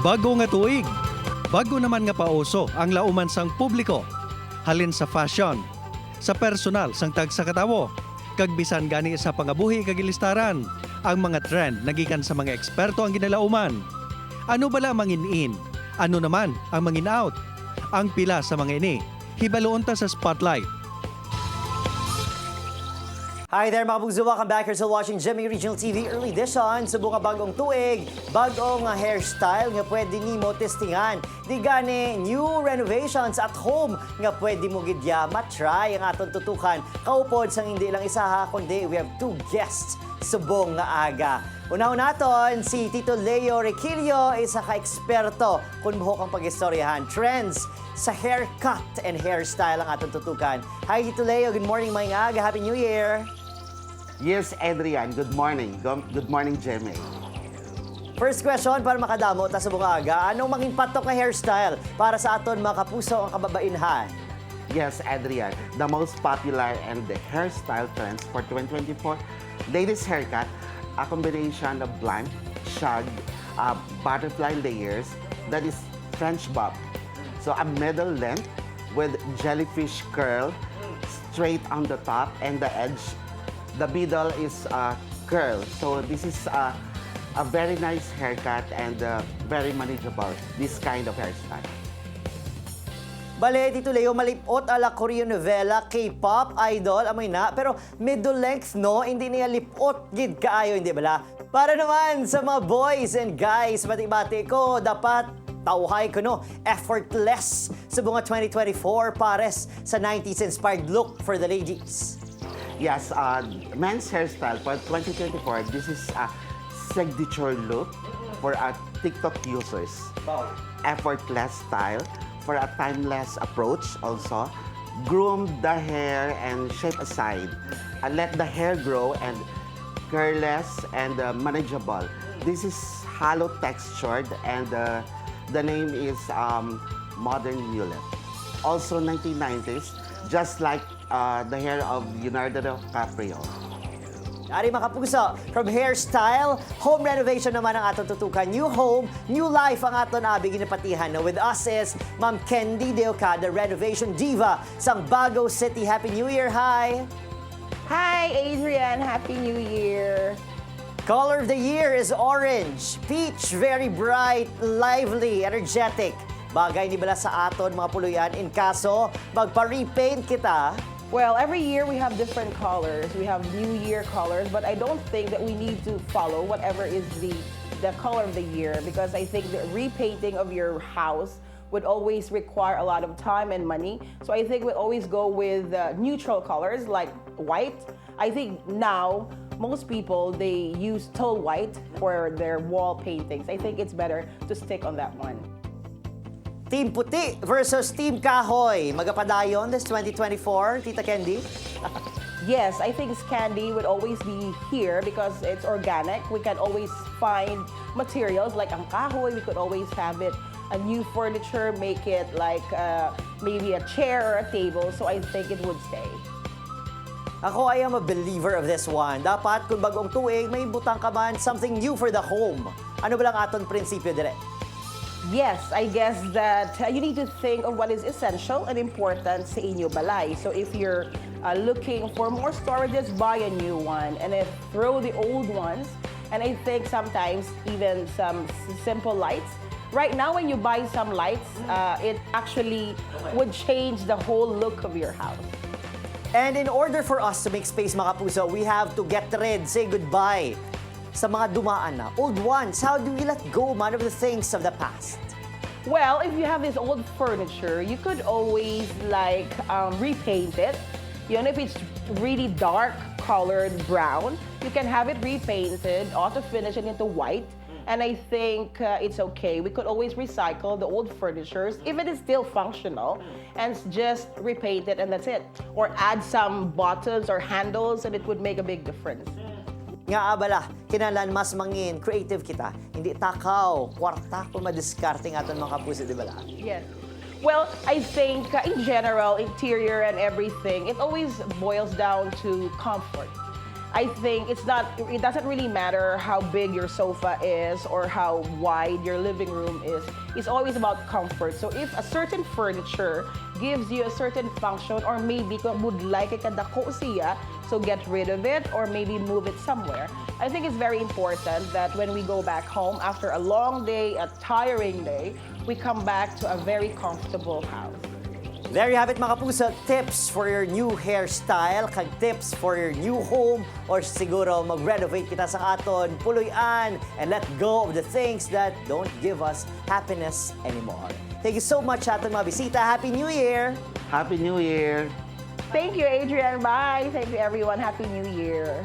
Bago nga tuig, bago naman nga pauso ang lauman sang publiko. Halin sa fashion, sa personal sang tagsa katawo, kag bisan gani sa pangabuhi kag ilistaran, ang mga trend nagikan sa mga eksperto ang ginalauman. Ano bala mangin-in? Ano naman ang mangin-out? Ang pila sa mga ini, hibaloon ta sa spotlight. Hi there mga Bugzo, welcome back. You're still watching GMA Regional TV Early Edition. Subong nga bagong tuig, bagong hairstyle nga pwede nimo testingan. Di gani new renovations at home nga pwede mo gidya matry ang aton tutukan. Kaupod sang hindi lang isa ha, kundi we have two guests subong nga aga. Unaw naton si Tito Leo Requillo, isa ka eksperto kung buhok ang pag-istoryahan. Trends sa haircut and hairstyle ang aton tutukan. Hi Tito Leo, good morning mga aga. Happy New Year! Yes, Adrian. Good morning. Good morning, GMA. First question para makadamo ta sa bungaga. Anong mangin patok nga hairstyle para sa aton mga kapuso ang kababainhan? Yes, Adrian. The most popular and the hairstyle trends for 2024, ladies haircut, a combination of blonde, shag, butterfly layers, that is French bob. So a middle length with jellyfish curl, straight on the top and the edge. The middle is curl. So this is a very nice haircut and very manageable, this kind of hairstyle. Bale, Tito Leo, malipot ala Korean novela, K-pop, idol, amoy na. Pero middle length, no? Hindi niya lipot, gid kaayo, hindi bala? Para naman sa mga boys and guys, bati-bati ko, dapat tawhay ko, no? Effortless sa bunga 2024 pares sa 90s inspired look for the ladies. Yes, men's hairstyle for 2024, this is a signature look for TikTok users. Wow. Effortless style for a timeless approach also. Groom the hair and shape aside. Let the hair grow and curless and manageable. This is hollow textured and the name is Modern Mullet. Also 1990s, just like the hair of Leonardo DiCaprio. Ari mga kapuso, from hairstyle, home renovation naman ang aton tutukan. New home, new life ang aton abi ginapatihan. Now with us is Ma'am Candy Deoca, the renovation diva sang Bago City. Happy New Year, hi! Hi, Adrian. Happy New Year. Color of the year is orange. Peach, very bright, lively, energetic. Bagay ni bala sa aton mga puluyan in kaso magpa-repaint kita. Well, every year we have different colors. We have New Year colors, but I don't think that we need to follow whatever is the color of the year because I think the repainting of your house would always require a lot of time and money. So I think we always go with neutral colors like white. I think now most people, they use tall white for their wall paintings. I think it's better to stick on that one. Team Puti versus Team Kahoy. Magapadayon this 2024, Tita Candy? Yes, I think candy would always be here because it's organic. We can always find materials like ang kahoy. We could always have it, a new furniture, make it like maybe a chair or a table. So I think it would stay. Ako, I am a believer of this one. Dapat kung bagong tuig, may butang ka man, something new for the home. Ano ba lang aton prinsipyo dire? Yes, I guess that you need to think of what is essential and important sa inyo balay. So if you're looking for more storages, buy a new one and then throw the old ones. And I think sometimes even some simple lights. Right now, when you buy some lights, it actually would change the whole look of your house. And in order for us to make space, mga puso, we have to get rid, say goodbye sa mga dumaan na. Old ones, how do we let go man of the things of the past? Well, if you have this old furniture, you could always like repaint it. You know, if it's really dark colored brown, you can have it repainted, auto finish it into white. And I think it's okay. We could always recycle the old furnitures if it is still functional and just repaint it and that's it. Or add some buttons or handles and it would make a big difference. Nga abala, kinalan mas mangin, creative kita. Hindi takaw, kwarta kung madiskarte nga aton mga kapuso, di bala? Yes. Well, I think in general, interior and everything, it always boils down to comfort. I think it doesn't really matter how big your sofa is or how wide your living room is. It's always about comfort. So if a certain furniture gives you a certain function or maybe would like it kadako siya, so get rid of it or maybe move it somewhere. I think it's very important that when we go back home after a long day, a tiring day, we come back to a very comfortable house. There you have it mga puso, tips for your new hairstyle, kag tips for your new home, or siguro mag-renovate kita sa aton puluyan and let go of the things that don't give us happiness anymore. Thank you so much aton mga bisita. Happy New Year! Happy New Year! Thank you, Adrian. Bye. Thank you, everyone. Happy New Year.